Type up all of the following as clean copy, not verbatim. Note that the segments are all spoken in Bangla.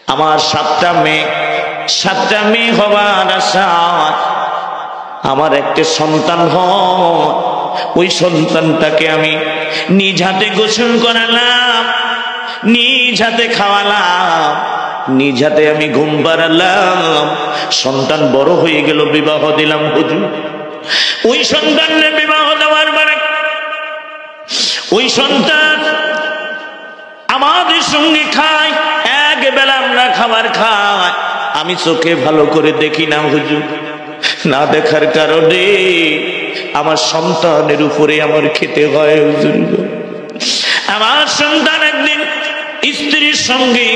আমার 7টা মেয়ে হবার আশা, আমার একটা সন্তান হয়, ওই সন্তানটাকে আমি নিজ হাতে গোসল করালাম, নিজ হাতে খাওয়ালাম, নিজ হাতে আমি ঘুম পাড়ালাম। সন্তান বড় হয়ে গেল, বিবাহ দিলাম হুজুর। ওই সন্তানের বিবাহ দেওয়ার পরে ওই সন্তান আমাদের সঙ্গে খায়, এক বেলা আমরা খাবার খাই, আমি চোখে ভালো করে দেখি না হুজুর। না দেখার কারণে আমার সন্তানের উপরে আমার খেতে হয় হুজুর। আমার সন্তান একদিন স্ত্রীর সঙ্গে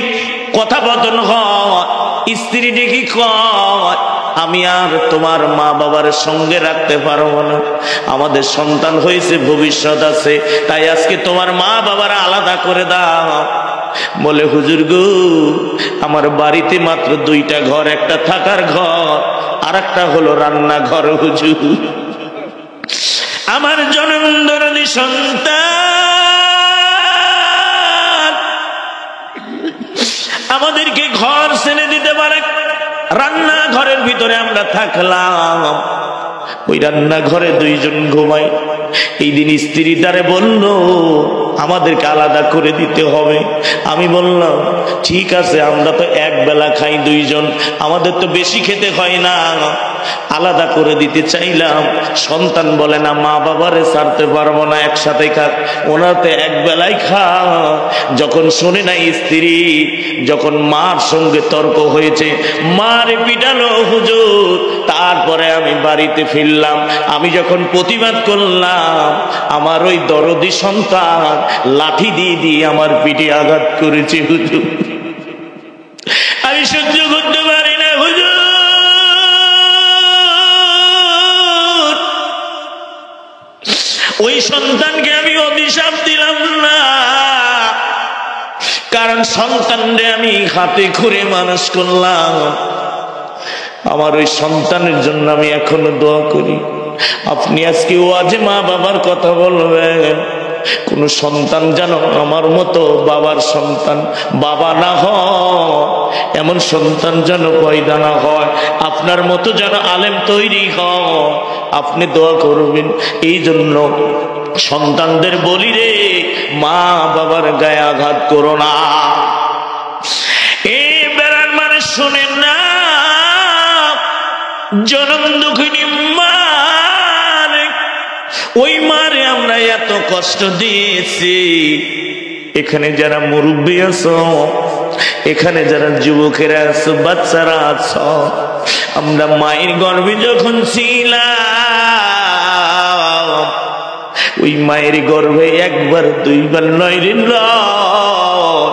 কথাবার্তা হয়, স্ত্রী দেখি কয় আমি আর তোমার মা বাবার সঙ্গে রাখতে পারবো না, আমাদের সন্তান হয়েছে, ভবিষ্যৎ আছে, তাই আজকে তোমার মা বাবার আলাদা করে দাও। বলে হুজুর গো, আমার বাড়িতে মাত্র 2টা ঘর, একটা থাকার ঘর আর একটা হলো রান্নাঘর হুজুর। আমার জনমদরদি সন্তান আমাদেরকে ঘর ছেড়ে দিতে পারে, রান্নাঘরের ভিতরে আমরা থাকলাম, ওই রান্নাঘরে 2 জন ঘুমাই। এই দিন স্ত্রী তারে বলল আমাদেরকে আলাদা করে দিতে হবে। আমি বললাম ঠিক আছে, আমরা তো এক বেলা খাই 2 জন, আমাদের তো বেশি খেতে হয় না, আলাদা করে দিতে চাইলাম। সন্তান বলে না, মা বাবারে ছাড়তে পারবো না, একসাথে খাক, ওনাতে এক বেলায় খা। যখন শোনে না স্ত্রী, যখন মার সঙ্গে তর্ক হয়েছে, মারে পিটালো হুজুর। তারপরে আমি বাড়িতে ফিরলাম, আমি যখন প্রতিবাদ করলাম, আমার ওই দরদি সন্তান লাঠি দিয়ে আমার পিঠে আঘাত করেছে হুজুর। আমি সহ্য করতে পারি না হুজুর। ওই সন্তানকে আমি অভিশাপ দিলাম না, কারণ সন্তানরে আমি হাতে করে মানুষ করলাম। আমার ওই সন্তানের জন্য আমি এখনো দোয়া করি। আপনি আজকে ওয়াজে মা বাবার কথা বলবেন, কোন সন্তান যেন আমার মতো বাবার সন্তান বাবা না হয়, এমন সন্তান যেন পয়দা না হয়, আপনার মতো যেন আলেম তৈরি হয়, আপনি দোয়া করবেন। এই জন্য সন্তানদের বলি রে, মা বাবার গায়ে আঘাত করো না। এই বেড়ার মানে শোনেন না, জনম দুঃখিনী মা, ওই মারে আমরা এত কষ্ট দিয়েছি। এখানে যারা মুরব্বী আছো, এখানে যারা যুবকেরা আছো, বাচ্চারা আছো, আমরা মায়ের গর্ভে যখন ছিলাম, ওই মায়ের গর্ভে 1বার 2বার নয় রে নয়,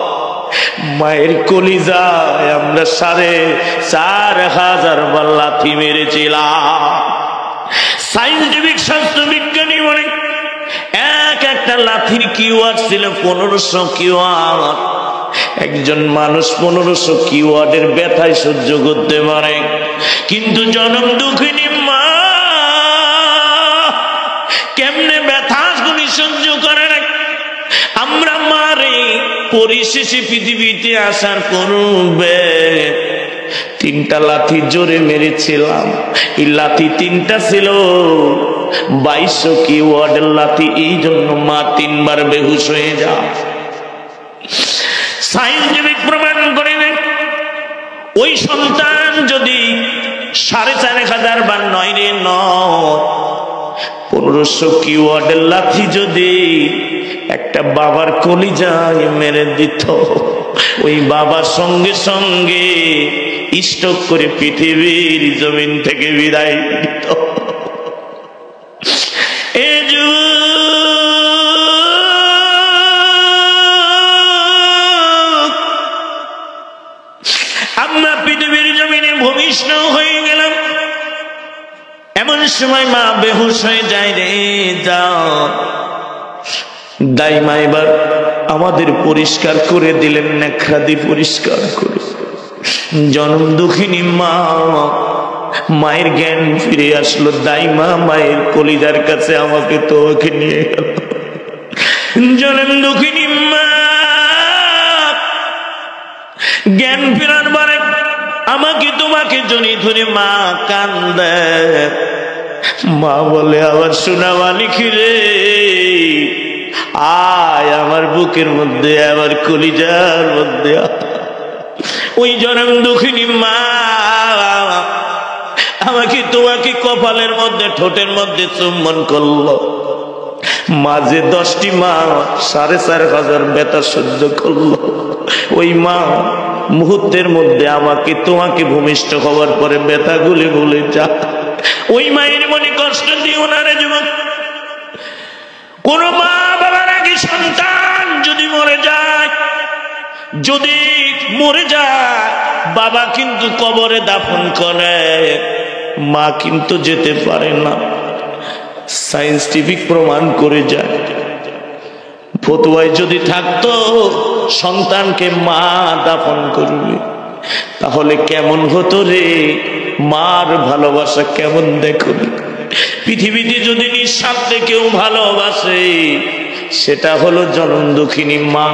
মায়ের কলিজায় আমরা 4,500 বার লাথি মেরেছিলাম। সায়েন্টিফিক শাস্ত্র বিজ্ঞানী বলে একটা লাথির কিওয়ার্ড ছিল 1500 কিওয়ার্ড। একজন মানুষ 1500 কিওয়ার্ডের ব্যথায় সহ্য করতে পারে, কিন্তু জনম দুঃখিনী মা কেমনে ব্যথা গুলি সহ্য করে না। আমরা মারে পরিশেষে পৃথিবীতে আসার পূর্বে 3টা লাথি জোরে মেরেছিলাম। এই লাথি 3টা ছিল 2200 কিওয়ার্ডের লাথি, এই জন্য মা 3বার বেহুশ হয়ে যায়। সায়েন্টিফিক প্রমাণ করে ওই সন্তান যদি 4,500 বার নয় রে নয়, 1500 কিওয়ার্ডের লাথি যদি একটা বাবার কলিজায় মেরে দিত, ওই বাবার সঙ্গে সঙ্গে স্ট্রোক করে পৃথিবীর জমিন থেকে বিদায় দিত। আমরা পৃথিবীর জমিনে ভূমিষ্ঠ হয়ে গেলাম, এমন সময় মা বেহুশ হয়ে যায় রে। যাও দাইমা এবার আমাদের পরিষ্কার করে দিলেন, নেখরাদি পরিষ্কার করে। জনম দুঃখিনী মা, মায়ের জ্ঞান ফিরে আসলো। দাইমা মায়ের কলিজার কাছে আমাকে তো ওকে নিয়ে গেল। জনম দুঃখিনী মা জ্ঞান ফেরার পরে আমাকে তোমাকে জড়িয়ে ধরে মা কান্দে। মা বলে, আবার সোনা মালিক রে, আয় আমার বুকের মধ্যে, আমার কলিজার মধ্যে। ওই জনম দুঃখিনী মা আমাকে তোমাকে কপালের মধ্যে, ঠোঁটের মধ্যে চুম্বন করলো। মাঝে 10টি মা 4,500 ব্যথা সহ্য করলো। ওই মা মুহূর্তের মধ্যে আমাকে তোমাকে ভূমিষ্ঠ হওয়ার পরে ব্যথাগুলি ভুলে যা। ওই মায়ের মনে কষ্ট দিও না রে যুবক। কোন মা বাবার আগে সন্তান যদি মরে যায়, যদি মরে যায়, বাবা কিন্তু কবরে দাফন করে, মা কিন্তু যেতে পারে না। সায়েন্টিফিক প্রমাণ করে যায়। ফতোয়ায় যদি থাকতো সন্তানকে মা দাফন করবে, তাহলে কেমন হতো রে? মার ভালোবাসা কেমন দেখুন। পৃথিবীতে যদি নিঃস্বার্থে কেউ ভালোবাসে, সেটা হলো জনম দুঃখিনী মা।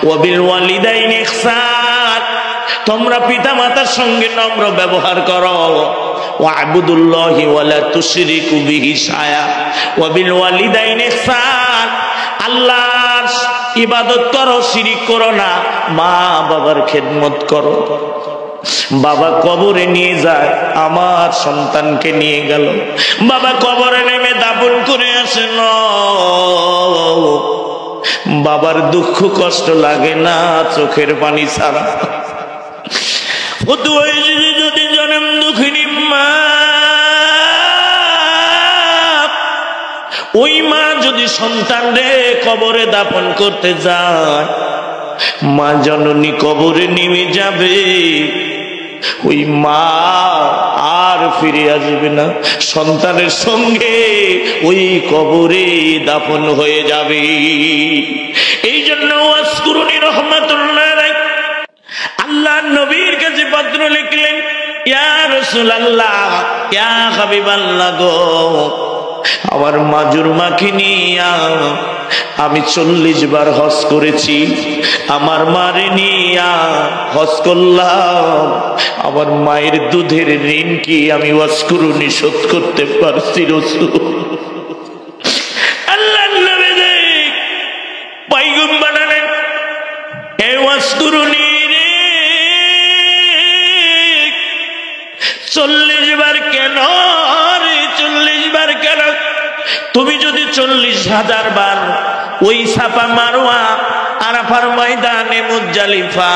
ওয়াবিল ওয়ালিদাইনি ইহসান, তোমরা পিতা মাতার সঙ্গে নম্র ব্যবহার করো। ওয়া'বুদুল্লাহি ওয়ালা তুশরিকু বিহি শাইআ ওয়াবিল ওয়ালিদাইনি ইহসান, আল্লাহর ইবাদত করো, শিরিক করো না, মা বাবার খেদমত করো। বাবা কবরে নিয়ে যায়, আমার সন্তানকে নিয়ে গেল, বাবা কবরে নেমে দাফন করে আসেন, বাবার দুঃখ কষ্ট লাগে না চোখের পানি ছাড়া। যদি জনম দুঃখিনী মা, ওই মা যদি সন্তান রে কবরে দাফন করতে যায়, মা জননী কবরে নেমে যাবে, ওই মা আর ফিরে আসবে না, সন্তানের সঙ্গে ওই কবরে দাফন হয়ে যাবে। এই জন্য ওয়াসকুরুনি রাহমাতুল্লাহ আলাইহি আল্লাহ নবীর কাছে পত্র লিখলেন, ইয়া রাসূলুল্লাহ, ইয়া হাবিবাল্লাহ গো, আমার মাজুর মাকে নিয়ে আমি 40 বার হজ করেছি, আমার মারে নিয়ে হজ করলাম, আমার মায়ের দুধের ঋণ কি আমি ওয়াসকুরুনি শোধ করতে পারছি রাসূল? আল্লাহ নবী পয়গম্বর বানালেন, এই ওয়াসকুরুনি রে 40 বার কেন রে, 40 বার কেন? তুমি যদি 40,000 বার ওই সাফা মারওয়া আরাফার ময়দানে মুজদালিফা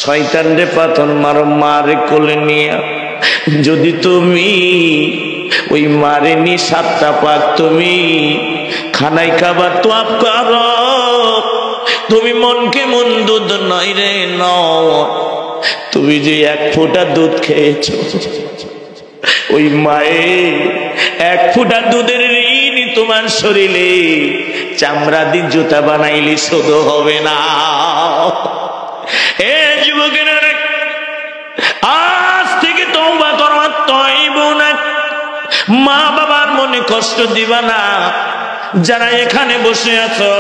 শয়তান রে পাথর মারো, মারে কোলে নিয়ে যদি তুমি ওই মারে নি 7টা পাক তুমি খানাই খাবার তোয়াব করো, তুমি মনকে মন দুধ নয় রে নও, তুমি যে 1 ফোঁটা দুধ খেয়েছো, ওই মায়ের 1 ফোঁটা দুধের ঋণ তোমার শরীরে চামড়া দিয়ে জুতা বানাইলে শোধ হবে না। এ যুবকেরা, আজ থেকে তওবা করো, তয়বুনা, মা বাবার মনে কষ্ট দিবা না। যারা এখানে বসে আছো,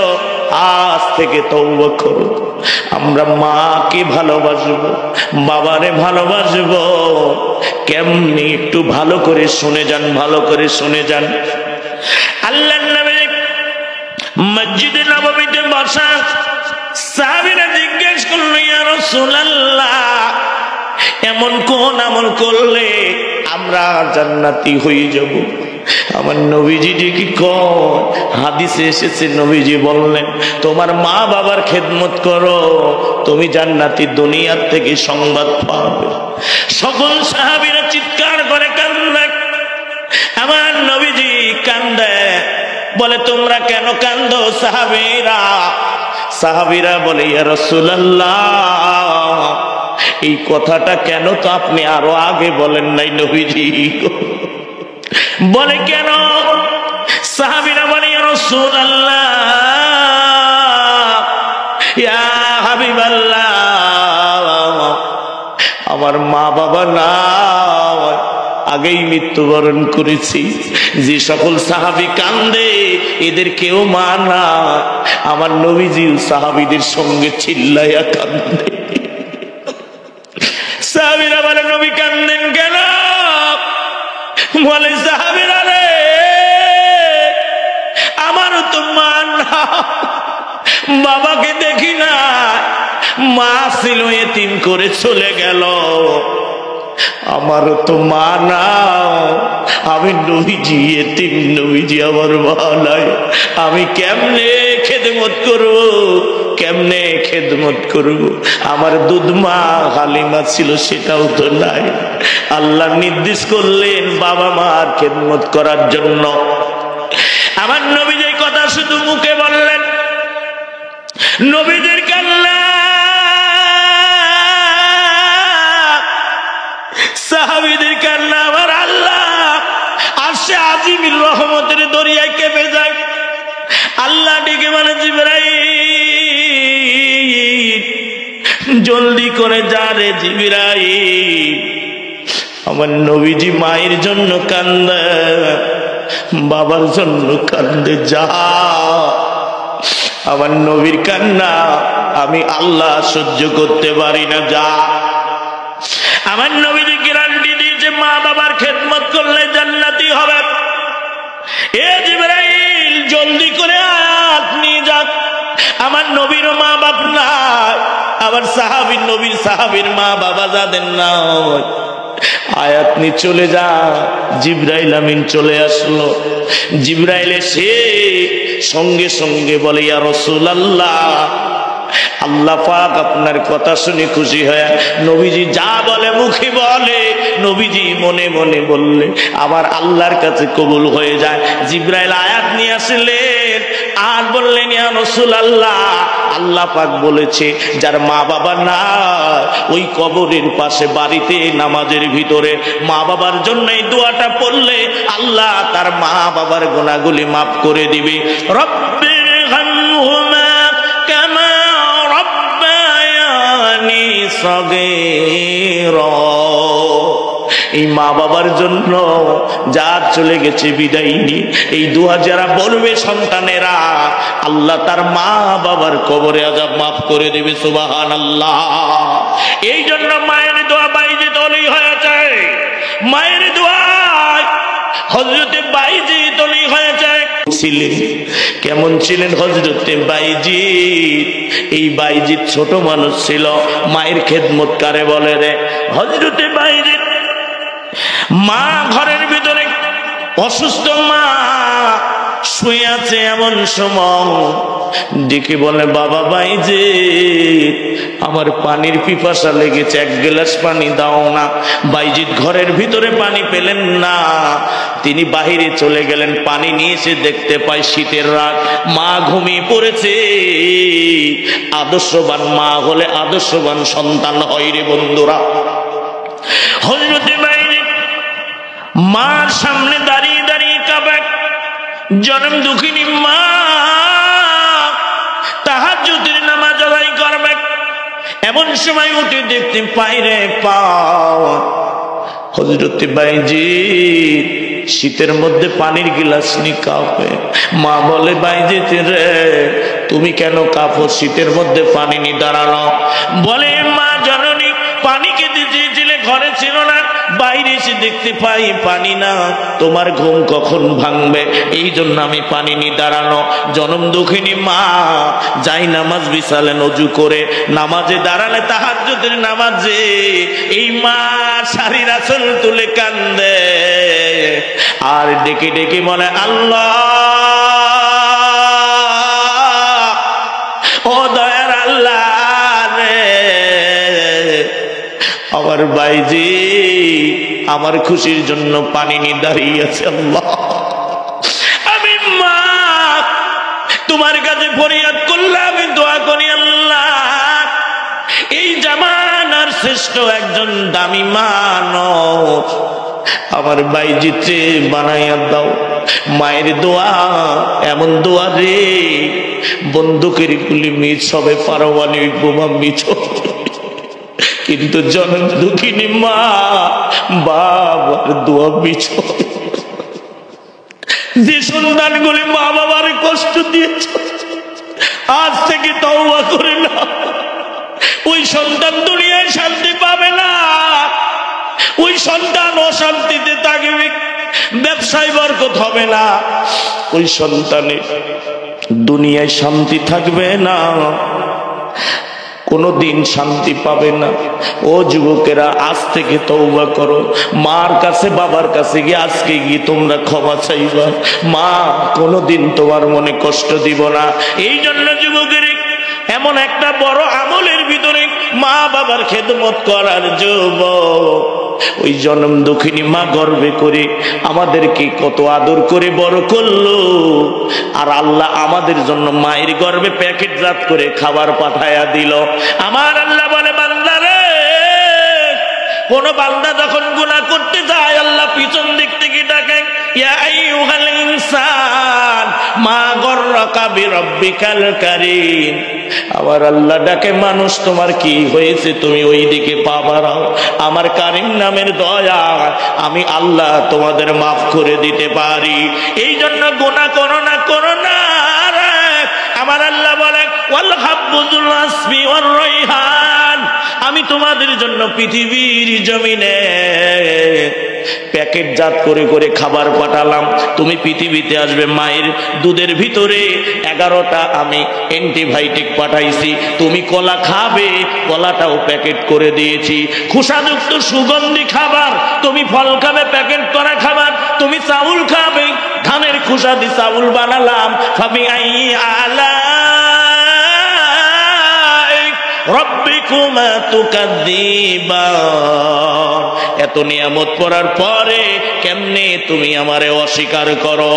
আজ থেকে তওবা করো। আমরা মাকে ভালোবাসবো, বাবারে ভালোবাসবো, কেমনি একটু ভালো করে শুনে যান, ভালো করে শুনে যান। আল্লাহর নবী মসজিদে নববীতে বসা সাহাবীরা জিজ্ঞেস করলো, ইয়া রাসূলুল্লাহ, এমন কোন আমল করলে আমরা জান্নাতি হয়ে যাব? আমার নবীজি কি হাদিসে এসেছে, নবীজি বললেন, তোমার মা বাবার খেদমত করো, তুমি জান্নাতি দুনিয়ার থেকে সংবাদ পাবে। সকল সাহাবীরা চিৎকার করে কান্দে, আমার নবীজি কান্দে, বলে তোমরা কেন কান্দো সাহাবীরা? সাহাবীরা বলে, ইয়া রাসূলুল্লাহ, এই কথাটা কেন তো আপনি আরো আগে বলেন নাই নবীজি? বলে কেন? সাহাবীরা বলে, ইয়া রাসূলুল্লাহ, ইয়া হাবিবাল্লাহ, আমার মা বাবা না আগেই মৃত্যুবরণ করেছি। যে সকল সাহাবী কান্দে এদের কেউ মা না, আমার নবীজি সাহাবীদের সঙ্গে চিল্লাইয়া কান্দে। নবী কান্দেন কেন? বলে সাহাবীরা রে, আমারও তো মা না, বাবাকে দেখি না, মা ছিল এতিম করে চলে গেল, আমারও তো মা না, আমি নবীজি এতিম, নবীজি আমার মা নাই, আমি কেমনে খেদমত করব, কেমনে খেদমত করব? আমার দুধ মা হালিমা ছিল, সেটাও তো নাই। আল্লাহ নির্দেশ করলেন বাবা মার খেদমত করার জন্য। আমার নবী যে কথা শুধু মুখে বললেন, নবীদের কান্না, সাহাবীদের কান্না আমার আল্লাহ আরশে আজিমের রহমতের দরিয়ায় কেঁপে যায়। আল্লাহ ডেকে বলে, জিবরাইল জলদি করে যা রে জিবরাইল, আমার নবীজি মায়ের জন্য কান্দে, বাবার জন্য কান্দে, যা, আমার নবীর কান্না আমি আল্লাহ সহ্য করতে পারি না, যা। আমার নবীজি গ্যারান্টি দিয়েছে মা বাবার খেদমত করলে জান্নাতি হবে। এ জিবরাইল জলদি করে আয়াত নিয়ে যাক, আমার নবীর মা বাপ নাই, আবার সাহাবীর নবীর সাহাবীর মা বাবা যাদের নাই, আয়াত নিয়ে চলে যা। জিবরাইল আমিন চলে আসলো। জিবরাইল এসে সঙ্গে সঙ্গে বলে, ইয়া রাসূলুল্লাহ, আল্লাহ পাক আপনার কথা শুনে খুশি হয়ে নবীজি যা বলে মুখে বলে, নবীজি মনে মনে বললে আবার আল্লাহর কাছে কবুল হয়ে যায়। জিবরাইল আয়াত নিয়ে আসলেন আর বললেন, ইয়া রাসূলুল্লাহ, আল্লাহ পাক বলেছে যার মা বাবা না, ওই কবরের পাশে বাড়িতে নামাজের ভিতরে মা বাবার জন্য এই দোয়াটা পড়লে আল্লাহ তার মা বাবার গুনাহগুলি মাফ করে দিবে। রব্বির হামহুমা কামা রব্বায়ানি সগীরা। এই মা বাবার জন্য যার চলে গেছে বিদায় নিয়ে এই দোয়া যারা বলবে সন্তানেরা, আল্লাহ তার মা বাবার কবরে আযাব মাফ করে দেবে। সুবহানাল্লাহ। এই জন্য মায়ের দোয়া বাইজিৎ ওলি হয়েছে, মায়ের দোয়ায় হযরতে বাইজিৎ ওলি হয়েছে। ছিলেন কেমন ছিলেন হযরতে বাইজিৎ? এই বাইজিৎ ছোট মানুষ ছিল, মায়ের খেদমত কারে বলে রে? হযরতে বাইজিৎ মা ঘরের ভিতরে অসুস্থ মা শুয়ে আছে, এমন সময় ডেকে বলে, বাবা বাইজিৎ আমার পানির পিপাসা লেগেছে, এক গ্লাস পানি দাও না। বাইজিৎ ঘরের ভিতরে পানি পেলেন না, তিনি বাহিরে চলে গেলেন। পানি নিয়ে এসে দেখতে পায় শীতের রাত, মা ঘুমিয়ে পড়েছে। আদর্শবান মা হলে আদর্শবান সন্তান হয় রে বন্ধুরা। হযরতে বাইজিৎ মার সামনে দাঁড়িয়ে দাঁড়িয়ে কাঁপে, জনম দুঃখিনী মা তাহাজ্জুদের নামাজ আদায় করবে। এমন সময় উঠে দেখতে পাই রে পাও হযরতে বাইজিৎ শীতের মধ্যে পানির গিলাস নিয়ে কাঁপে। মা বলে, বাইজিৎ রে তুমি কেন কাঁপো, শীতের মধ্যে পানি নিয়ে দাঁড়ানো? বলে, মা জননী পানি খেতে চেয়েছিলে, ঘরে ছিল না, বাইরে এসে দেখতে পাই পানি না, তোমার ঘুম কখন ভাঙবে, এই জন্য আমি পানি নিয়ে দাঁড়ানো। জনম দুঃখিনী মা যাই নামাজ বিছালেন, অজু করে নামাজে দাঁড়ালে তাহাজ্জুদের নামাজে এই মা শাড়ির আঁচল তুলে কান্দে আর ডেকে ডেকে বলে, আল্লাহ ও দয়ার আল্লাহ রে, আমার বাইজিৎ আমার খুশির জন্য পানি নিয়ে দাঁড়িয়ে আছে। আল্লাহ আমি মা তোমার কাছে ফরিয়াদ করলাম, আমি দোয়া করি আল্লাহ এই জামানার শ্রেষ্ঠ একজন দামি মানুষ আমার বাইজিৎকে বানাইয়া দাও। মায়ের দোয়া এমন দোয়া রে, বন্দুকের গুলি মিস হবে, পারমাণবিক বোমা মিস হবে, কিন্তু জনম দুঃখিনী মা বাবার দোয়া মিস হবে। যে সন্তানগুলি মা বাবার কষ্ট দিয়েছে, আজ থেকে তওবা করে না, ওই সন্তান দুনিয়ায় শান্তি পাবে না। সন্তান অশান্তিতে থাকবে, ব্যবসায় বরকত হবে না, ওই সন্তানের দুনিয়ায় শান্তি থাকবে না, কোনদিন শান্তি পাবে না। ও যুবকেরা, আজ থেকে তওবা করো, মার কাছে বাবার কাছে গিয়ে আজকে গিয়ে তোমরা ক্ষমা চাইবা, মা কোনদিন তোমার মনে কষ্ট দিব না। এই জন্য যুবকের এমন একটা বড় আমলের ভিতরে মা বাবার খেদমত করার যুবক, ওই জন্ম দুঃখিনী মা গর্বে করে আমাদেরকে কত আদর করে বড় করলো, আর আল্লাহ আমাদের জন্য মায়ের গর্বে প্যাকেটজাত করে খাবার পাঠায়া দিল। আমার আল্লাহ বলে, বান্দারে, কোন বান্দা যখন গুনাহ করতে যায় আল্লাহ পিছন দিক থেকে ডাকে, ইয়া আইয়ুহাল ইনসান মা গররাকা বিরাব্বিকাল কারীম। আমার আল্লাহ ডাকে, মানুষ তোমার কি হয়েছে, তুমি ওই দিকে পা বাড়াও, আমার কারীম নামের দয়া আমি আল্লাহ তোমাদের মাফ করে দিতে পারি। এই জন্য গুনাহ করো না, করো না। আমার আল্লাহ বলে, ওয়াল হাব্বুল আসফি ওয়ার রাইহান, আমি তোমাদের জন্য পৃথিবীর জমিনে প্যাকেটজাত করে করে খাবার পাঠালাম, তুমি পৃথিবীতে আসবে মায়ের দুধের ভিতরে 11টা আমি অ্যান্টিবায়োটিক পাঠাইছি, তুমি কলা খাবে, কলাটাও প্যাকেট করে দিয়েছি, খোসাযুক্ত সুগন্ধি খাবার, তুমি ফল খাবে প্যাকেট করা খাবার, তুমি চাউল খাবে, ধানের খোসা দিয়ে চাউল বানালাম, ফাবিআইয়ি আলা রব্বিকুমা তুকাদ্দিবান। এত নিয়ামত পড়ার পরে কেমনে তুমি আমারে অস্বীকার করো?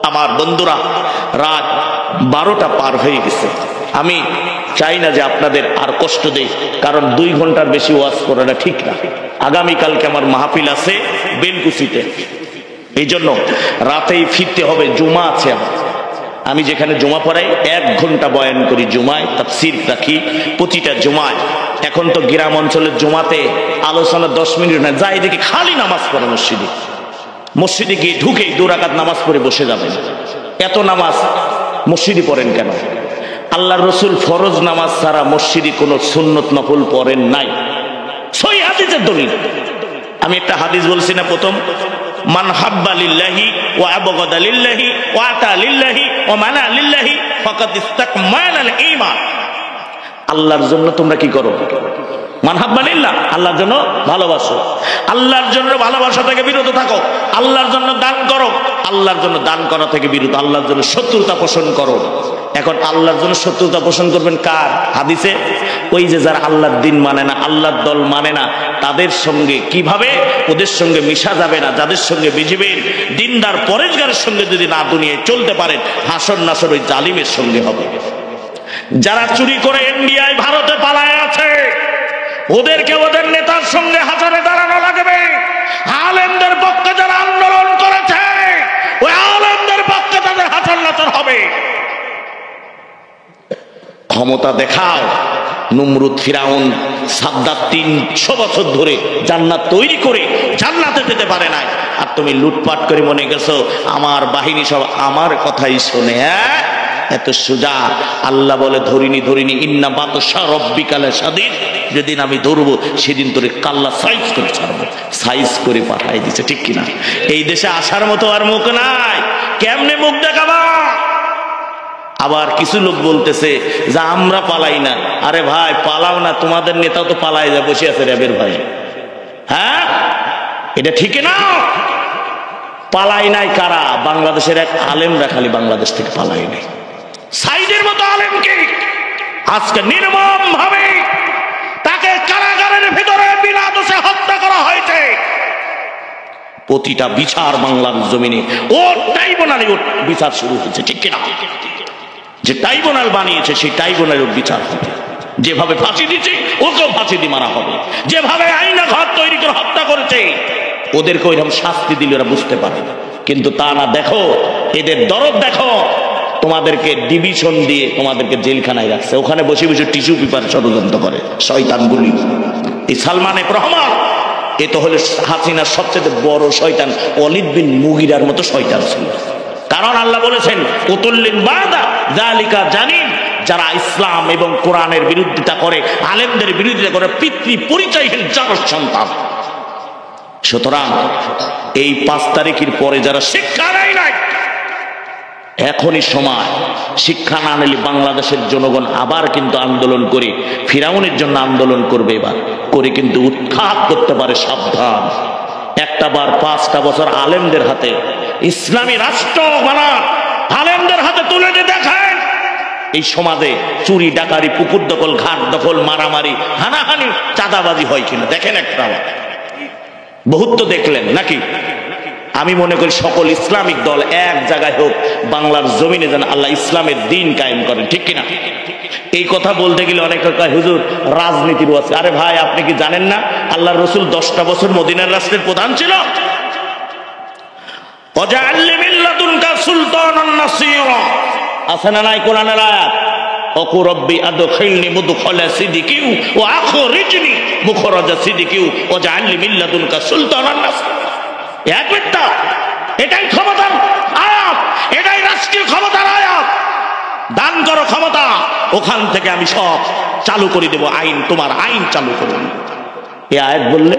আমার বন্ধুরা, রাত 12টা পার হয়ে গেছে। আমি চাই না যে আপনাদের আর কষ্ট দেই, কারণ 2 ঘন্টার বেশি ওয়াজ করাটা ঠিক না। আগামীকালকে আমার মাহফিল আছে বেলকুচিতে, এই জন্য রাতেই ফিরতে হবে, জুমা আছে আমার। আমি যেখানে জুমা পড়াই 1 ঘন্টা বয়ান করি, জুমায় তাফসীর রাখি প্রতিটা জুমায়। এখন তো গ্রাম অঞ্চলের জুমাতে আলোচনা 10 মিনিট না, যাই দেখি খালি নামাজ পড়ে মসজিদে। মসজিদে গিয়ে ঢুকে 2 রাকাত নামাজ পড়ে বসে যাবেন। এত নামাজ মসজিদে পড়েন কেন? আল্লাহর রাসূল ফরজ নামাজ ছাড়া মসজিদে কোনো সুন্নত নফল পড়েন নাই, সহিহ হাদিসের দলিল। আমি একটা হাদিস বলছি না প্রথম, মান হাব্বা লিল্লাহি ওয়া আবগাদা লিল্লাহি ওয়া আতা লিল্লাহি ওয়া মানা লিল্লাহি ফাকাদ ইসতাকমালাল ঈমান। আল্লাহর জন্য তোমরা কি করো? মান হাব্বা লিল্লাহ, আল্লাহর জন্য ভালোবাসো, আল্লাহর জন্য ভালোবাসা থেকে বিরত থাকো, আল্লাহর জন্য দান করো, আল্লাহর জন্য দান করা থেকে বিরত, আল্লাহর জন্য শত্রুতা পোষণ করো। এখন আল্লাহর জন্য শত্রুতা পোষণ করবেন কার? হাদিসে ওই যে যারা আল্লাহর দিন মানে না, আল্লাহর দল মানে না, তাদের সঙ্গে কিভাবে ওদের সঙ্গে মিশা যাবে না, যাদের সঙ্গে মিশবেন দিনদার পরেশগারের সঙ্গে যদি না দুনিয়ায় চলতে পারেন, হাসর নাসর ওই জালিমের সঙ্গে হবে। যারা চুরি করে ইন্ডিয়ায় ভারতে পালায় আছে, ওদেরকে ওদের নেতার সঙ্গে হাজারে দাঁড়ানো লাগবে। আলেমদের পক্ষে যারা আন্দোলন করেছে, ওই আলেমদের পক্ষে তাদের হাজার নাচর হবে। ক্ষমতা দেখাও। নমরুদ, ফিরাউন, সাদ্দাত 300 বছর ধরে জান্নাত তৈরি করে জান্নাতে যেতে পারে নাই, আর তুমি লুটপাট করে মনে গেছো আমার বাহিনী সব আমার কথাই শোনে। এত সোজা? আল্লাহ বলে, ধরিনি ধরিনি, ইন্না বাতশা রাব্বিকা লাশাদীদ, যেদিন আমি ধরবো সেদিন তোরে কাল্লা সাইজ করে ছাড়বো। সাইজ করে পাঠাই দিছে, ঠিক কিনা? এই দেশে আসার মতো আর মুখ নাই, কেমনে মুখ দেখাবা? আবার কিছু লোক বলতেছে যে আমরা পালাই না। আরে ভাই, পালাও না, তোমাদের নেতা তো পালাই যা বসে আছে র্যাবের ভাই। হ্যাঁ, এটা ঠিক না? পালাই নাই কারা? বাংলাদেশের এক আলেমরা খালি বাংলাদেশ থেকে পালাই নাই। সাইদের মতো আলেমকে আজকে নির্মম ভাবে তাকে কারাগারের ভিতরে বিনা দোষে হত্যা করা হয়েছে। প্রতিটা বিচার বাংলার জমিনে ও ট্রাইব্যুনালে বিচার শুরু হয়েছে, ঠিক কিনা? যে ট্রাইব্যুনাল বানিয়েছে সেই ট্রাইব্যুনালের বিচার হবে। যেভাবে ফাঁসি দিচ্ছে ওকেও ফাঁসি দিয়ে মারা হবে। যেভাবে আইনা ঘর তৈরি করে হত্যা করেছে ওদেরকে ওইরকম শাস্তি দিলে ওরা বুঝতে পারে। কিন্তু তা না, দেখো এদের দরদ দেখো, তোমাদেরকে ডিভিশন দিয়ে তোমাদেরকে জেলখানায় রাখছে, ওখানে বসে বসে টিস্যু পেপার ষড়যন্ত্র করে শয়তানগুলি। এই সালমান এফ রহমান এ তো হলো হাসিনার সবচেয়ে বড় শয়তান, ওয়ালিদ বিন মুগিরার মতো শয়তান ছিল। কারণ আল্লাহ বলেছেন, উতুল্লিন বাদা যালিকা জানিন, যারা ইসলাম এবং কোরআনের বিরোধিতা করে, আলেমদের বিরোধিতা করে, পিতৃ পরিচয়হীন জানোর সন্তান। সুতরাং এই 5 তারিখের পরে যারা শিক্ষা নেয় নাই, এখনই সময়। শিক্ষা না নিলে বাংলাদেশের জনগণ আবার কিন্তু আন্দোলন করে ফিরাউনের জন্য আন্দোলন করবে, এবার করে কিন্তু উৎখাত করতে পারে, সাবধান। একটা বার 5টা বছর আলেমদের হাতে ইসলামী রাষ্ট্র বানান, আলেমদের হাতে তুলে দিয়ে দেখেন এই সমাজে চুরি ডাকারি, পুকুর দখল, ঘাট দখল, মারামারি, হানাহানি, চাঁদাবাজি হয় কিনা দেখেন একটা। বহুত তো দেখলেন নাকি? আমি মনে করি সকল ইসলামিক দল এক জায়গায় হোক, বাংলার জমিনে যেন আল্লাহ ইসলামের দিন কায়েম করেন, ঠিক কিনা? এই কথা বলতে গেলে অনেকে কয় হুজুর রাজনীতির আছে। আরে ভাই, আপনি কি জানেন না আল্লাহর রসুল 10টা বছর মদিনার রাষ্ট্রের প্রধান ছিল? আছে না নাই কোরআনের আয়াত? ওকু রব্বি আদখিলনি মুদখালা সিদিকিউ ওয়া আখরিজনি মুখরাজা সিদিকিউ ওয়াজআলনি মিন লাদুনকা সুলতানান নাসিরা। একটা এটাই ক্ষমতার আয়াত, এটাই রাষ্ট্রীয় ক্ষমতার আয়াত। দান করো ক্ষমতা, ওখান থেকে আমি সব চালু করে দেব, আইন, তোমার আইন চালু করে দেব। এই আয়াত বললে,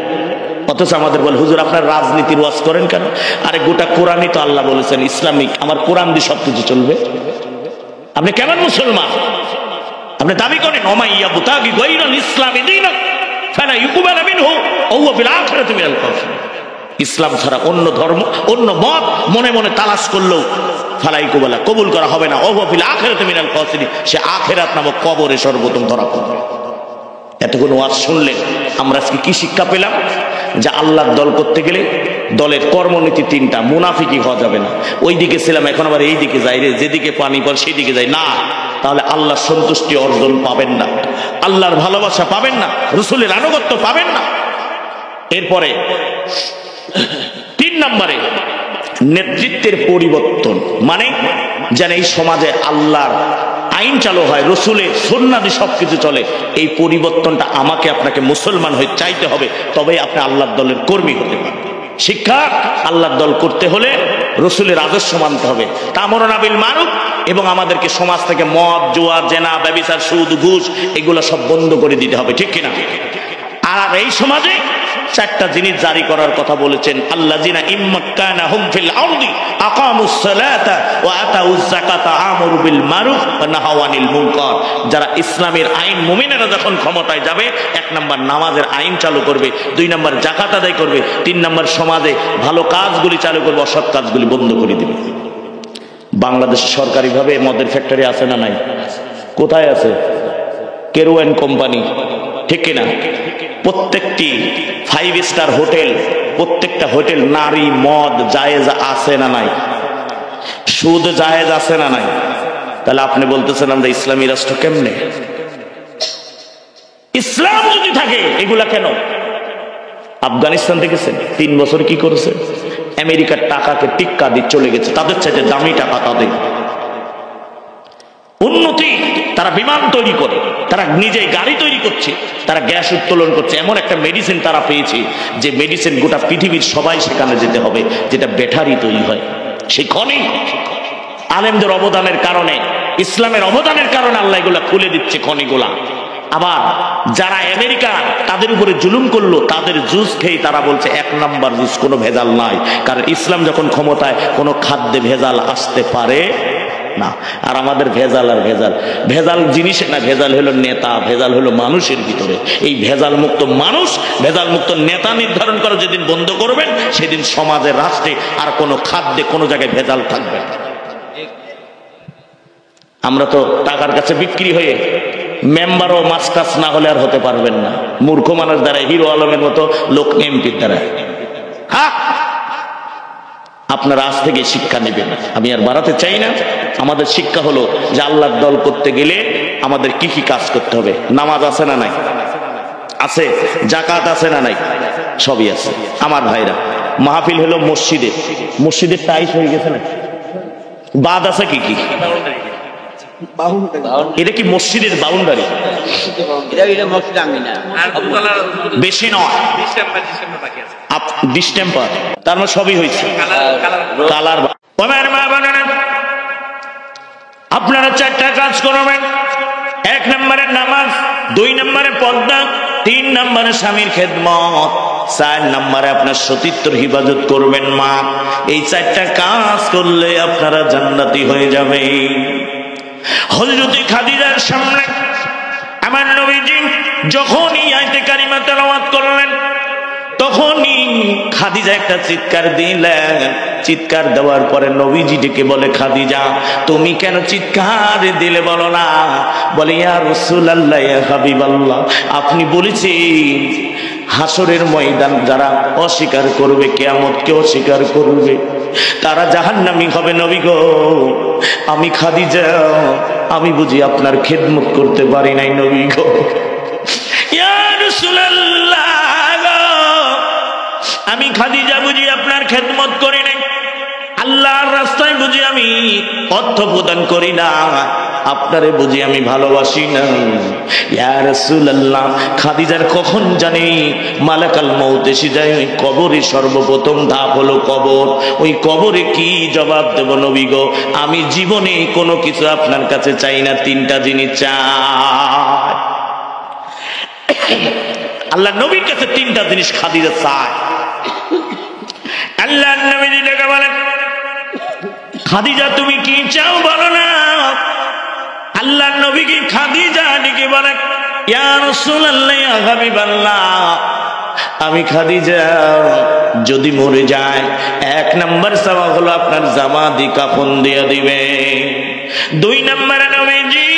অথচ আমাদের বলে হুজুর আপনার রাজনীতির ওয়াজ করেন কেন? আরে গোটা কোরআনই তো আল্লাহ বলেছেন ইসলামিক, আমার কোরআন দিয়ে সবকিছু চলবে। আপনি কেমন মুসলমান? আপনি দাবি করেন ওমাইয়া বুতাগি গায়রাল ইসলামি দীনান ফালা ইউকবাল মিনহু ওয়া হুয়া ফিল আখিরাতি মিনাল কাফিরিন। ইসলাম ছাড়া অন্য ধর্ম, অন্য মত মনে মনে তালাশ করলেও ফালাই কুবালা কবুল করা হবে না। ওয়া হুয়া ফিল আখিরাতি মিনাল কাফিরিন, সে আখিরাত নামক কবরে সর্বপ্রথম ধরা পড়বে। এতক্ষণ ওয়াজ শুনলেন, আমরা আজকে কি শিক্ষা পেলাম? যে আল্লাহর দল করতে গেলে দলের কর্মনীতি 3টা, মুনাফিকি হওয়া যাবে না। ওই দিকে ছিলাম, এখন আবার এই দিকে যাই রে, যেদিকে পানি পড়ে সেই দিকে যাই না, তাহলে আল্লাহর সন্তুষ্টি অর্জন পাবেন না, আল্লাহর ভালোবাসা পাবেন না, রাসূলের আনুগত্য পাবেন না। এরপরে 3 নম্বরে নেতৃত্বের পরিবর্তন, মানে যেন এই সমাজে আল্লাহর আইন চালু হয়, রসুলের সুন্নাতে সবকিছু চলে। এই পরিবর্তনটা আমাকে আপনাকে মুসলমান হয়ে চাইতে হবে, তবেই আপনি আল্লাহর দলের কর্মী হতে পারবেন। শিক্ষা, আল্লাহর দল করতে হলে রসুলের আদর্শ মানতে হবে, তা'মুরুনা বিল মারুফ, এবং আমাদেরকে সমাজ থেকে মদ, জুয়া, জেনা, ব্যভিচার, সুদ, ঘুষ এগুলো সব বন্ধ করে দিতে হবে, ঠিক কিনা? আর এই সমাজে 4টা জিনিস জারি করার কথা বলেছেন। আল্লাযিনা ইম্মাক্কানাহুম ফিল আরদি আকামুস সালাতা ওয়া আতাউজ যাকাতা আমরু বিল মারুফ ওয়া নাহাউ আনিল মুনকার। যারা ইসলামের আইন, মুমিনেরা যখন ক্ষমতায় যাবে, 1 নম্বর নামাজের আইন চালু করবে, 2 নম্বর যাকাত আদায় করবে, 3 নম্বর সমাজে ভালো কাজগুলি চালু করবে, অসৎ কাজগুলি বন্ধ করে দিবে। বাংলাদেশে সরকারিভাবে মদের ফ্যাক্টরি আছে না নাই? কোথায় আছে? কেরোয়ান কোম্পানি, ঠিক কিনা? প্রত্যেকটি 5 স্টার হোটেল, প্রত্যেকটা হোটেল নারী মদ জায়েজ আছে না নাই? সুদ জায়েজ আছে না নাই? তাহলে আপনি বলতেছেন আমরা ইসলামী রাষ্ট্র কেমনে? ইসলাম যদি থাকে এগুলা কেন? আফগানিস্তান দেখেছেন 3 বছর কি করেছে? আমেরিকার টাকাকে টিক্কা দিয়ে চলে গেছে, তাদের চাইতে দামি টাকা তাদের। উন্নতি, তারা বিমান তৈরি করে, তারা নিজেই গাড়ি তৈরি করছে, তারা গ্যাস উত্তোলন করছে, এমন একটা মেডিসিন তারা পেয়েছে যে মেডিসিন গোটা পৃথিবীর সবাই সেখানে যেতে হবে, যেটা ব্যাটারি তৈরি হয়। সেই খনি আলেমদের অবদানের কারণে, ইসলামের অবদানের কারণে আল্লাহ এগুলা খুলে দিচ্ছে খনিগুলা। আবার যারা আমেরিকা তাদের উপরে জুলুম করলো, তাদের জুস খেয়ে তারা বলছে 1 নম্বর জুস, কোনো ভেজাল নাই। কারণ ইসলাম যখন ক্ষমতায়, কোনো খাদ্যে ভেজাল আসতে পারে না। আর আমাদের ভেজাল আর ভেজাল, ভেজাল জিনিসে না, ভেজাল হলো নেতা, ভেজাল হলো মানুষের ভিতরে। এই ভেজাল মুক্ত মানুষ, ভেজাল মুক্ত নেতা নির্ধারণ করা যেদিন বন্ধ করবেন, সেদিন সমাজে, রাষ্ট্রে আর কোনো খাদ্যে কোনো জায়গায় ভেজাল থাকবে না। আমরা তো টাকার কাছে বিক্রি হয়ে মেম্বারও মাস্টার্স না হলে আর হতে পারবেন না। মূর্খ মানুষ দ্বারা, হিরো আলমের মতো লোক এমপির দ্বারা। আপনারা আজ থেকে শিক্ষা নেবেন, আমি আর বাড়াতে চাই না। আমাদের শিক্ষা হলো যে আল্লাহর দল করতে গেলে আমাদের কি কি কাজ করতে হবে। নামাজ আছে না নাই? আছে। যাকাত আছে না নাই? সবই আছে। আমার ভাইরা, মাহফিল হলো মসজিদে, মসজিদের টাইস হয়ে গেছে না? বাদ আছে কি কি? এটা কি মসজিদের বাউন্ডারি? বেশি নয়, ডিস্টেম্পার, তার মানে সবই হয়েছে। কালার আপনারা 4টা কাজ করবেন। 1 নম্বরে নামাজ, 2 নম্বরে পর্দা, 3 নম্বরে স্বামীর খেদমত, 4 নম্বরে আপনার সতীত্বর হিফাজত করবেন মা। এই 4টা কাজ করলে আপনারা জান্নাতি হয়ে যাবে। হযরত খাদিজার সামনে আমার নবীজি যখনই আয়াতে কারিমা তেলাওয়াত করলেন তখনই খাদিজা একটা চিৎকার দিলেন। চিৎকার দেওয়ার পরে নবীজি ডেকে বলে, খাদিজা তুমি কেন চিৎকার দিলে বলো না? বলে, ইয়া রাসূলুল্লাহ, ইয়া হাবিবাল্লাহ, আপনি বলেছেন হাসরের ময়দান যারা অস্বীকার করবে, কিয়ামতকে অস্বীকার করবে, তারা জাহান্নামী হবে। নবী গো, আমি খাদিজা, আমি বুঝি আপনার খেদমত করতে পারি নাই নবী গো। ইয়া রাসূলুল্লাহ, আমি খাদিজা বুঝি আপনার খেদমত করি নাই, আল্লাহর রাস্তায় বুঝি আমি অর্থ প্রদান করি না, আপনারে বুঝি আমি ভালোবাসি না। ইয়া রাসূলুল্লাহ, খাদিজার কখন জানি মালাকাল মউত এসে যায়। ওই কবরে সর্বপ্রথম ধাপ হলো কবর। ওই কবরে কি জবাব দেব নবী গো? আমি জীবনে কোনো কিছু আপনার কাছে চাই না, 3টা জিনিস চাই। আল্লাহ নবীর কাছে 3টা জিনিস খাদিজা চায়। আল্লাহ নবী ডেকে বলেন, খাদিজা তুমি কি চাও বলো না? আল্লাহ নবী কি খাদিজা ডেকে বলেন, ইয়া রাসূলুল্লাহ, ইয়া হাবিবাল্লাহ, আমি খাদিজা যদি মরে যায় 1 নম্বর চাওয়া হলো আপনার জামা দি কাফন দিয়ে দিবে। 2 নম্বরে নবীজি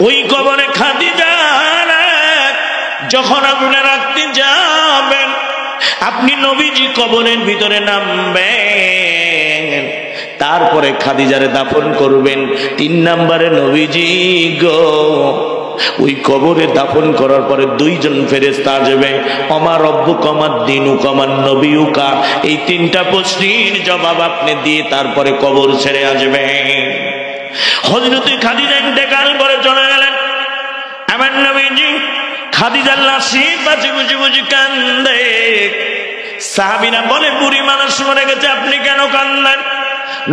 ওই কবরে খাদিজা যখন আপনি রাখতে যাবেন, আপনি নবীজি কবরের ভিতরে নামবেন, তারপরে খাদিজারে দাফন করবেন। 3 নম্বরে নবীজি গো ওই কবরে দাফন করার পরে 2 জন ফেরেশতা আসবে। ওমা রব্বুকা ওমা দীনুকা ওমা নবিয়ুকা, এই 3টা প্রশ্নের জবাব আপনি দিয়ে তারপরে কবর ছেড়ে আসবেন। হযরত খাদিজা ইন্তেকাল করে চলে গেলেন। আমার নবীজি খাদিজার লাশে বাঁচি বুঝি বুঝি কান্দে। সাহাবীরা বলে, বুড়ি মানুষ মরে গেছে, আপনি কেন কান্দেন?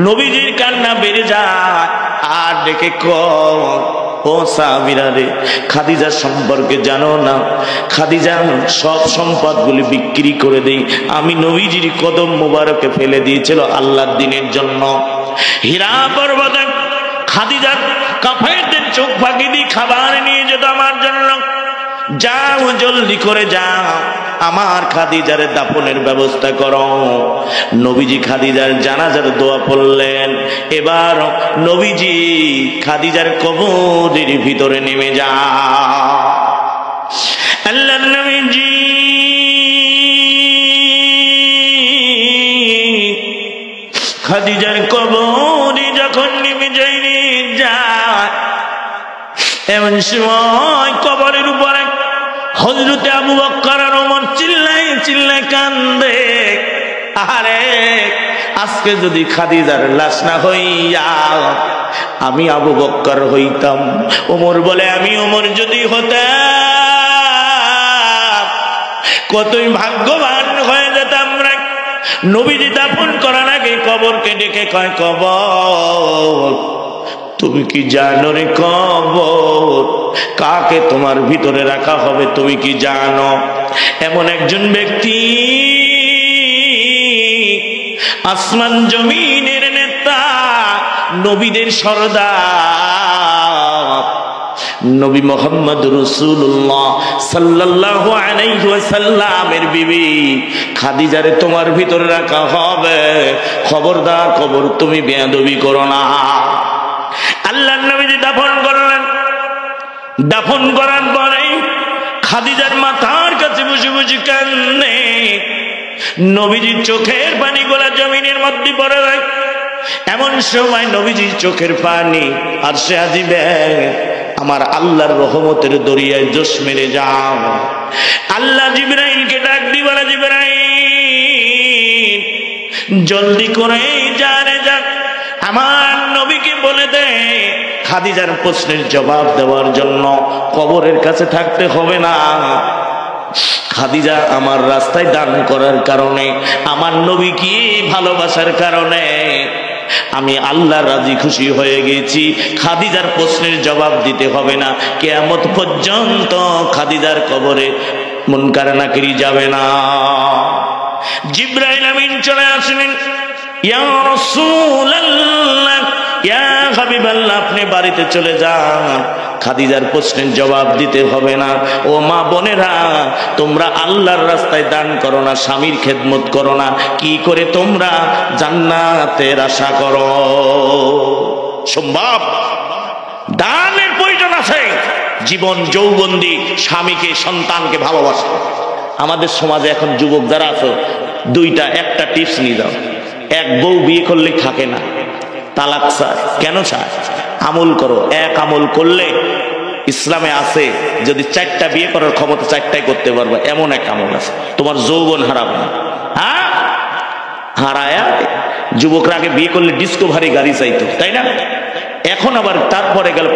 নবীজির কান্না বেড়ে যায় আর ডেকে ও সাহাবীরা রে, খাদিজার সম্পর্কে জানো না? খাদিজা সব সম্পদগুলি বিক্রি করে দেই, আমি নবীজির কদম মোবারকে ফেলে দিয়েছিল আল্লাহর দ্বীনের জন্য। হীরা পর্বতে খাদিজার কাফেরদের চোখ ফাঁকি দিয়ে খাবার নিয়ে যেত আমার জন্য। যাও জলদি করে যাও, আমার খাদিজার দাফনের ব্যবস্থা করো। নবীজি খাদিজার জানাজার দোয়া পড়লেন। এবার নবীজি খাদিজার কবরের ভিতরে নেমে যা। আল্লাহর নবীজি খাদিজার কবরে যখন নেমে যায় এমন সময় কবরের উপরে হযরতে আবু বকর আর ওমর চিল্লাই চিল্লাই কান্দে। আরে আজকে যদি খাদিজার লাশ না হইয়া আমি আবু বকর হইতাম। ওমর বলে, আমি ওমর যদি হতাম কতই ভাগ্যবান হয়ে যেতাম রে। নবীজি দাফন করার আগে কবরকে ডেকে কয়, কবর তুমি কি জানো রে? কবর কাকে তোমার ভিতরে রাখা হবে তুমি কি জানো? এমন একজন ব্যক্তি আসমান জমিনের নেতা, নবীদের সরদার, নবী মুহাম্মদ রাসূলুল্লাহ সাল্লাল্লাহু আলাইহি ওয়াসাল্লামের বিবি খাদিজারে তোমার ভিতরে রাখা হবে। খবরদার কবর তুমি বেয়াদবি করো না। আল্লাহর নবীজি দাফন করলেন। দাফন করার পরে খাদিজার মাথার কাছে বসে বসে কান্দে। নবীজির চোখের পানিগুলা জমিনের মধ্যে পড়ে যায়। এমন সময় নবীজির চোখের পানি আরশে আজিমে আমার আল্লাহর রহমতের দরিয়ায় জোশ মেরে যাও। আল্লাহ জিবরাইলকে ডাক দিয়ে বলে, জিবরাইল জলদি করে যা রে যা, আমার নবীকে বলে দে খাদিজার প্রশ্নের জবাব দেওয়ার জন্য কবরের কাছে থাকতে হবে না। খাদিজা আমার রাস্তায় দান করার কারণে, আমার নবীকে ভালোবাসার কারণে আমি আল্লাহ রাজি খুশি হয়ে গেছি। খাদিজার প্রশ্নের জবাব দিতে হবে না, কিয়ামত পর্যন্ত খাদিজার কবরে মুনকার নাকির যাবে না। জিবরাইল আমিন চলে আসলেন, ইয়া রাসূলুল্লাহ, ইয়া হাবিবাল্লাহ, আপনি বাড়িতে চলে যান, খাদিজার প্রশ্নের জবাব দিতে হবে না। ও মা বোনেরা, তোমরা আল্লাহর রাস্তায় দান করো না, স্বামীর খেদমত করো না, কি করে তোমরা জান্নাতের আশা করো? সম্ভব? দানের প্রয়োজন আছে। জীবন যৌবন্দি স্বামীকে, সন্তানকে ভালোবাসে। আমাদের সমাজে এখন যুবক যারা আছো, একটা টিপস নিয়ে যাও। এক বউ বিয়ে করলে থাকে না, তালাক চায়। কেন চায়? আমল করো। এক আমল করলে ইসলামে আছে, যদি 4টা বিয়ে করার ক্ষমতা 4টাই করতে পারবে, এমন এক আমল আছে। তোমার যৌবন হারাবে না। হ্যাঁ, হারায়া যুবকরা আগে বিয়ে করলে ডিসকভারি গাড়ি চাইতো, তাই না? এখন আবার তারপরে গেল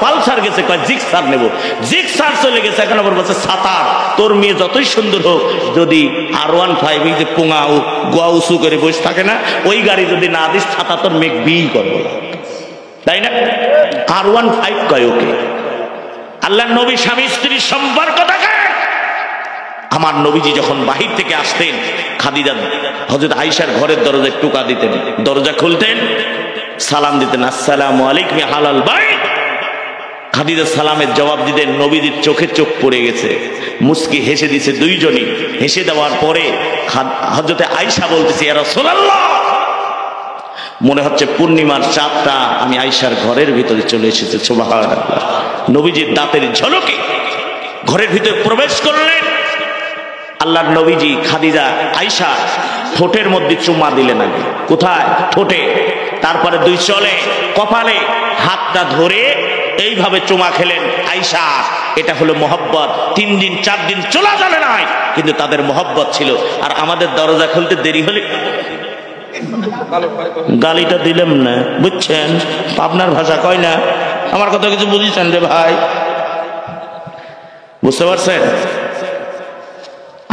পালসার গেছে, কয় জিক্সার নেব, জিক্সার চলে গেছে, এখন আবার বলছে সাতার। তোর মেয়ে যতই সুন্দর হোক, যদি R15 যে পোঙা গোয়া উঁচু করে বসে থাকে না, ওই গাড়ি যদি না দিস, ছাতা তোর মেয়ে বিয়ে করবো, তাই না? R15 কয় ওকে। আল্লাহ নবী স্বামী স্ত্রীর সম্পর্ক দেখে। আমার নবীজি যখন বাহির থেকে আসতেন, খাদিজা হযরত আয়েশার ঘরের দরজায় টোকা দিতেন, দরজা খুলতেন, সালাম দিতেন, আসসালামু আলাইকুম ইয়া হালাল বাইত। খাদিজা সালামের জবাব দিতেন, নবীজির চোখে চোখ পড়ে গেছে, মুস্কি হেসে দিছে দুইজনই। হেসে দেওয়ার পরে হযরত আয়েশা বলতেছে, ইয়া রাসূলুল্লাহ, মনে হচ্ছে পূর্ণিমার চাঁদটা আমি আয়েশার ঘরের ভিতরে চলে এসেছে। সুবহানাল্লাহ। নবীজির দাঁতের ঝলকে ঘরের ভিতরে প্রবেশ করলেন। আল্লাহর নবীজি খাদিজা আয়েশা ঠোঁটের মধ্যে চুমা দিলেন আগে। কোথায়? ঠোঁটে। তারপরে দুই চলে, কপালে হাতটা ধরে এইভাবে চুমা খেলেন আয়েশা। এটা হলো মহব্বত। 3 দিন 4 দিন চলা যাবে না, কিন্তু তাদের মহব্বত ছিল। আর আমাদের দরজা খুলতে দেরি হলে গালিটা দিলাম না, বুঝছেন? আপনার ভাষা কয় না, আমার কথা কিছু বুঝিছেন রে ভাই? বুঝতে পারছেন?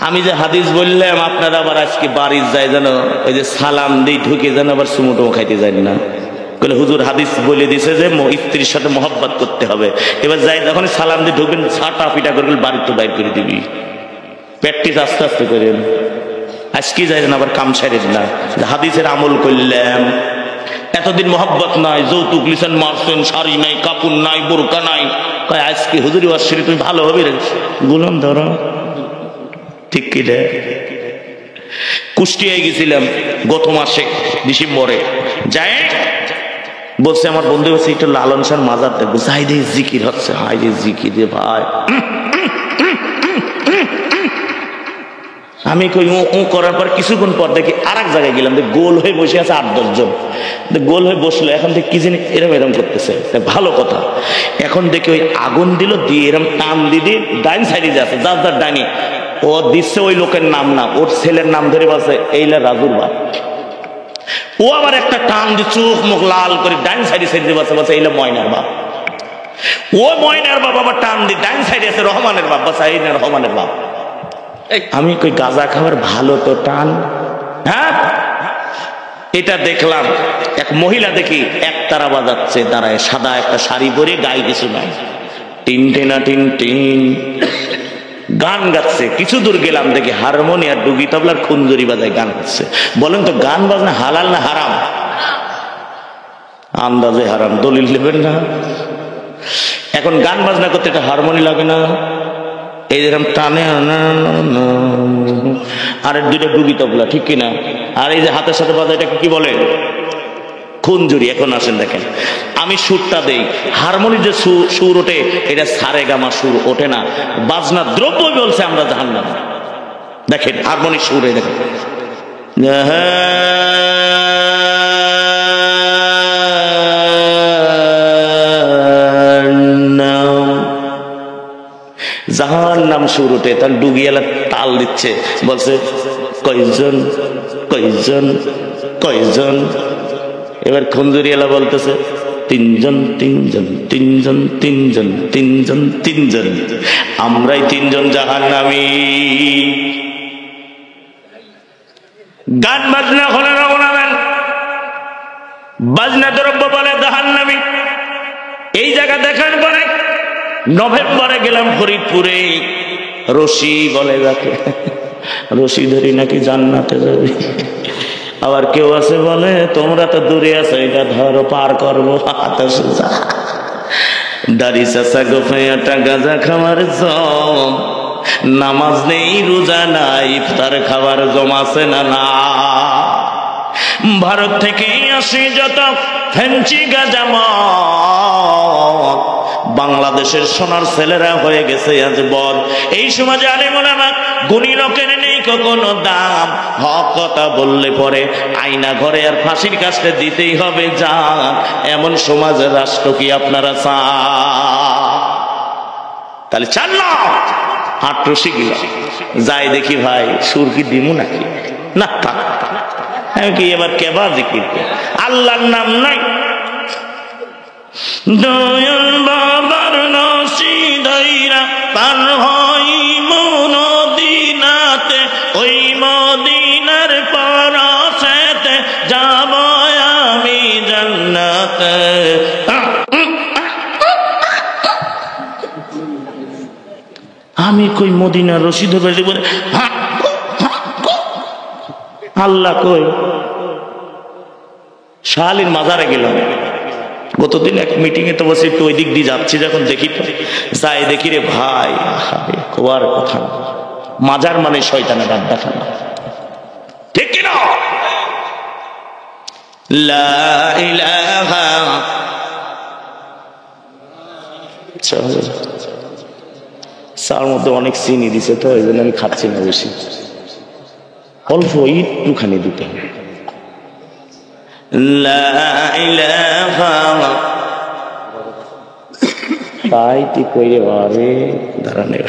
আমি যে হাদিস বললাম, আপনারা আবার আজকে বাড়ির যায় যেন ওই যে সালাম দিয়ে ঢুকে যেন আবার সুমুটো খাইতে যায় না। বলে হুজুর হাদিস বলে দিছে যে স্ত্রীর সাথে মহব্বত করতে হবে। এবার যাই যখন সালাম দিয়ে ঢুকবেন, ছাটা পিটা করে বাড়ির তো বাইর করে দিবি। প্র্যাকটিস আস্তে আস্তে করেন। আজকে যাই না আবার কাম সারেন না, হাদিসের আমল করলাম। এতদিন মহব্বত নাই, যৌতুক লিছেন, মারছেন, শাড়ি নাই, কাপড় নাই, বোরকা নাই, কয় আজকে হুজুরি ওয়াশরি তুমি ভালো হবে রে গুলাম ধরো। ঠিক কি রে? কুষ্টিয়ায় গেছিলাম গত মাসে ডিসেম্বরে। যাই বলছে আমার বন্ধু বলছে, এটা লালন শাহর মাজার দেখবো। যাই দে জিকির হচ্ছে, হাই রে জিকির রে ভাই। আমি কই ও করার পর কিছুক্ষণ পর দেখি আর এক জায়গায় গেলাম, গোল হয়ে বসে আছে 8-10 জন। গোল হয়ে বসলো, এখন দেখি কি জানি এরম করতেছে। ভালো কথা। এখন দেখি ওই আগুন দিল, দিয়ে এরম টান দিয়ে ডাইন সাইডে যাচ্ছে, যার যার ডাইনি ও দিচ্ছে ওই লোকের নাম না, ওর ছেলের নাম ধরে বলছে এইলা রাজুর বাপ। ও আবার একটা টান দিয়ে চোখ মুখ লাল করে ডাইন সাইডে সাইডে বলছে বলছে এইলা ময়নার বাপ। ও ময়নার বাপ আবার টান দিয়ে ডাইন সাইডে আছে রহমানের বাপ, বলছে এই না রহমানের বাপ। আমি কই গাঁজা খাবার ভালো তো টান। হ্যাঁ, এটা দেখলাম। এক মহিলা দেখি একতারা বাজাচ্ছে দাঁড়ায়, সাদা একটা শাড়ি পরে, গায়ে কিছু নাই, টিন টেনা টিন টিন গান গাচ্ছে। কিছু দূর গেলাম, দেখি হারমোনিয়াম, ডুগি তবলার, খুঞ্জুরি বাজায় গান গাচ্ছে। বলেন তো গান বাজনা হালাল না হারাম? আন্দাজে হারাম, দলিল নেবেন না। এখন গান বাজনা করতে একটা হারমোনি লাগে না? এই যেরকম টানে, আর 2টা ডুগি তবলা, ঠিক কিনা? আর এই যে হাতের সাথে বাজায়, এটাকে কি বলে? খুঞ্জুরি। এখন আসেন দেখেন, আমি সুরটা দেই, হারমোনির যে সুর ওঠে, এটা সারে গামা সুর ওঠে না। বাজনা দ্রব্য বলছে আমরা জাহান্নাম। দেখেন হারমোনির সুরে দেখেন, জাহান্নাম সুর ওঠে। তার ডুগিয়ালা তাল দিচ্ছে, বলছে কয়জন কয়জন কয়জন। এবার খুঞ্জুরিয়ালা বলতেছে তিনজন তিনজন তিনজন তিনজন তিনজন তিনজন, আমরাই তিনজন জাহান্নামী। গান বাজনা হলে রবনাবেন, বাজনা দ্রব্য বলে জাহান্নামী। এই জায়গা দেখার পরে নভেম্বরে গেলাম ফরিদপুরে, রশি বলে যাকে, রশি ধরি নাকি জান্নাতে যাবে। আবার কেউ আছে বলে তোমরা তো দূরে আছো, এটা ধরো পার করবো। দাড়ি চাচা গোফাইয়াটা গাঁজা খাওয়ার জম, নামাজ নেই রোজা নাই, ইফতার খাবার জমাছে না না। ভারত থেকে আসে যত ফেঞ্চি গাঁজা মদ, বাংলাদেশের সোনার ছেলেরা হয়ে গেছে আজ বদ। এই সমাজে আলেম ওলামা গুণী লোকের নেই কখনো দাম, হক কথা বললে পরে আয়না ঘরে আর ফাঁসির কাছে দিতেই হবে জান। এমন সমাজের রাষ্ট্র কি আপনারা চান? তাহলে চান না? 800 কিলো যাই দেখি ভাই, সুর কি দিমু নাকি? না থাক, আমি কি এবার কেবা জিকির, আল্লাহর নাম নাই। দয়াল বাবার নসিদাইরা পার হই মদিনাতে, ওই মদিনার পরশেতে যাব আমি জান্নাতে। আমি কই মদিনার রশিদ বেড়ে বলে আল্লাহ কই? শাহালির মাজারে গেলাম গতদিন এক মিটিং এ, তো বসে একটু ওই দিক দিয়ে যাচ্ছি, যখন দেখি যাই দেখি রে ভাই, কোয়ার কথা, মাজার মানে শয়তানের আড্ডাখানা, ঠিক কিনা? লা ইলাহা, চার মধ্যে অনেক চিনি দিছে তো এই জন্য আমি খাচ্ছি না বেশি, অল্প একটুখানি দিতে হবে। তাই তুই কইরে বারে দাঁড়ানে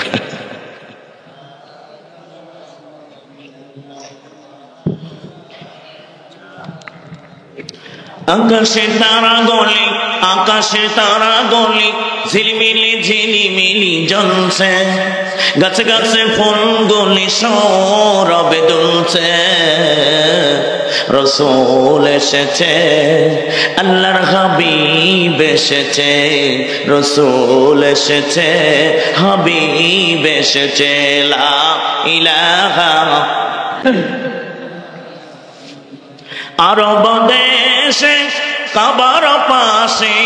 আকাশে তারা গলি, আকাশে তারা গলি, ঝিলমিলি ঝিলিমিলি জ্বলছে, গাছে গাছে ফুলগুলি সৌরভে দুলছে। রসূল এসেছে, আল্লাহর হাবিব এসেছে, রসূল এসেছে, হাবিব এসেছে। লা ইলাহা। আরব দেশে কাবার পাশে,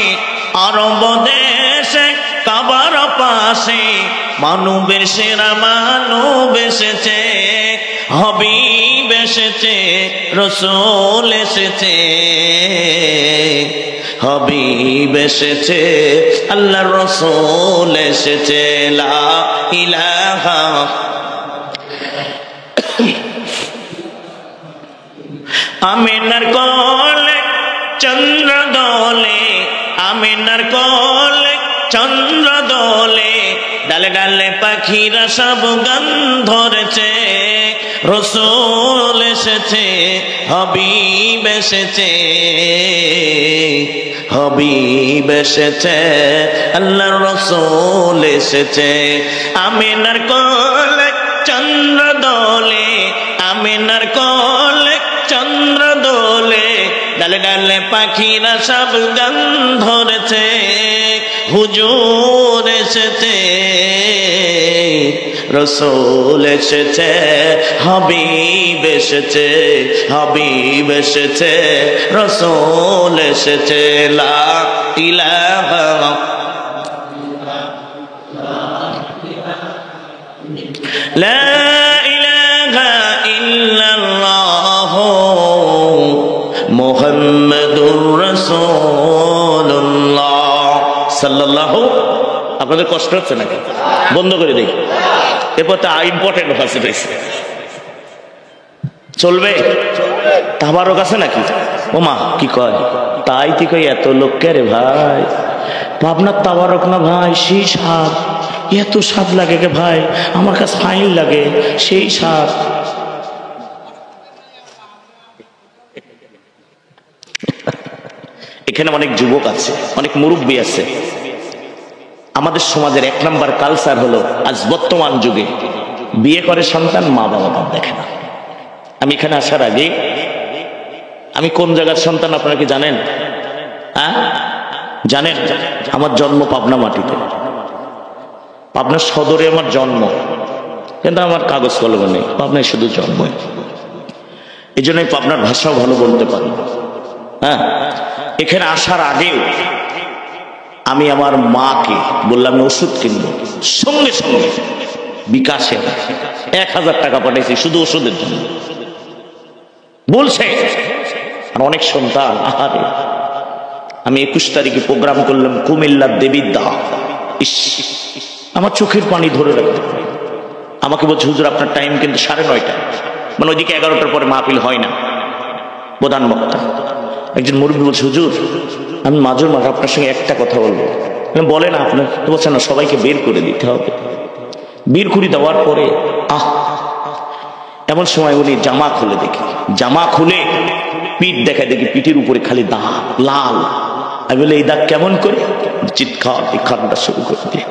আরব দেশে কাবার পাশে, মানবের সেরা মানব এসেছে, হাবিব এসেছে, রসূল এসেছে, হাবিব এসেছে, আল্লাহর রসূল এসেছে। লা ইলাহা। আমিনার কোলে চন্দ্র দোলে, আমিনার কোলে চন্দ্র দোলে, ডালে ডালে পাখিরা সব গান ধরেছে। রসূল এসেছে, হাবিব এসেছে, হাবিব এসেছে, আল্লাহর রসূল এসেছে। আমিনার কোলে চন্দ্র দোলে, আমিনার কোলে চন্দ্র দোলে, ডালে ডালে পাখিরা সব গান ধরেছে। হুজুর এসেছে, রসূল এসেছে, হাবিব এসেছে, হাবিব এসেছে, রসূল এসেছে। লা ইলাহা। লা ইলাহা ইল্লাল্লাহ মুহাম্মাদুর রাসূলুল্লাহ সাল্লাল্লাহু। আপনাদের কষ্ট হচ্ছে নাকি? বন্ধ করে দেখি, এরপর তা ইম্পর্টেন্ট ভাষা রয়েছে, চলবে? তাবারক আছে নাকি? ও মা কি কয়? তাই তুই কই এত লোককে রে ভাই, আপনার তাবারক না ভাই, সেই স্বাদ, এত স্বাদ লাগে কে ভাই, আমার কাছে ফাইন লাগে সেই স্বাদ। এখানে অনেক যুবক আছে, অনেক মুরব্বী আছে। আমাদের সমাজের 1 নম্বর কালচার হলো আজ বর্তমান যুগে বিয়ে করে সন্তান, মা বাবা দেখে না। আমি এখানে আসার আগে আমি কোন জায়গার সন্তান আপনারা কি জানেন? জানেন? আমার জন্ম পাবনা মাটিতে, পাবনা সদরে আমার জন্ম, কিন্তু আমার কাগজ কলমে নেই, পাবনায় শুধু জন্ম। এই জন্যই পাবনার ভাষাও ভালো বলতে পারি। এখানে আসার আগেও আমি আমার মাকে বললাম ওষুধ কিনবো, সঙ্গে সঙ্গে বিকাশে 1000 টাকা পাঠাইছি শুধু ওষুধের জন্য। বলছে আর অনেক সন্তান, আহারে আমি 21 তারিখে প্রোগ্রাম করলাম কুমিল্লার দেবিদ্যা, আমার চোখের পানি ধরে রাখতে পারে। আমাকে বলছে হুজুর আপনার টাইম কিন্তু 9:30, মানে ওইদিকে 11টার পরে মাহফিল হয় না, প্রধান বক্তা। একজন মুরব্বী বলছে হুজুর আমি মাঝে মাঝে আপনার সঙ্গে একটা কথা বলবো। বলেন আপনার। বলছে না, সবাইকে বের করে দিতে হবে। বের করে দেওয়ার পরে এমন সময় উনি জামা খুলে দেখি, জামা খুলে পিঠ দেখা দেখি পিঠের উপরে খালি দাগ লাল। আমি বলে এই দাগ কেমন করে? চিৎকার কান্না শুরু করে দিয়ে